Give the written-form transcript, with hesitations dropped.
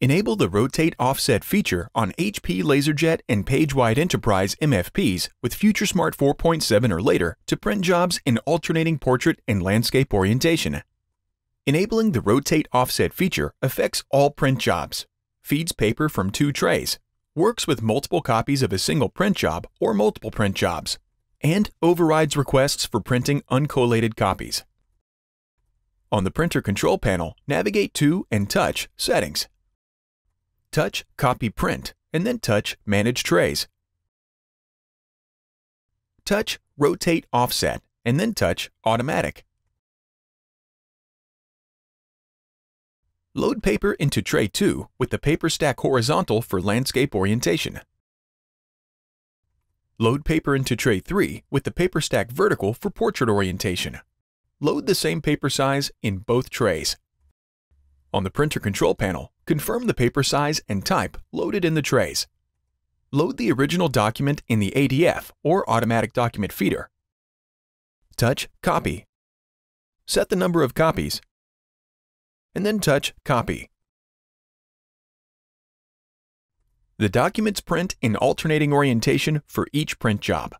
Enable the Rotate Offset feature on HP LaserJet and PageWide Enterprise MFPs with FutureSmart 4.7 or later to print jobs in alternating portrait and landscape orientation. Enabling the Rotate Offset feature affects all print jobs, feeds paper from 2 trays, works with multiple copies of a single print job or multiple print jobs, and overrides requests for printing uncollated copies. On the Printer Control Panel, navigate to and touch Settings. Touch Copy Print and then touch Manage Trays. Touch Rotate Offset and then touch Automatic. Load paper into Tray 2 with the paper stack horizontal for landscape orientation. Load paper into Tray 3 with the paper stack vertical for portrait orientation. Load the same paper size in both trays. On the Printer Control Panel, confirm the paper size and type loaded in the trays. Load the original document in the ADF or Automatic Document Feeder. Touch Copy. Set the number of copies, and then touch Copy. The documents print in alternating orientation for each print job.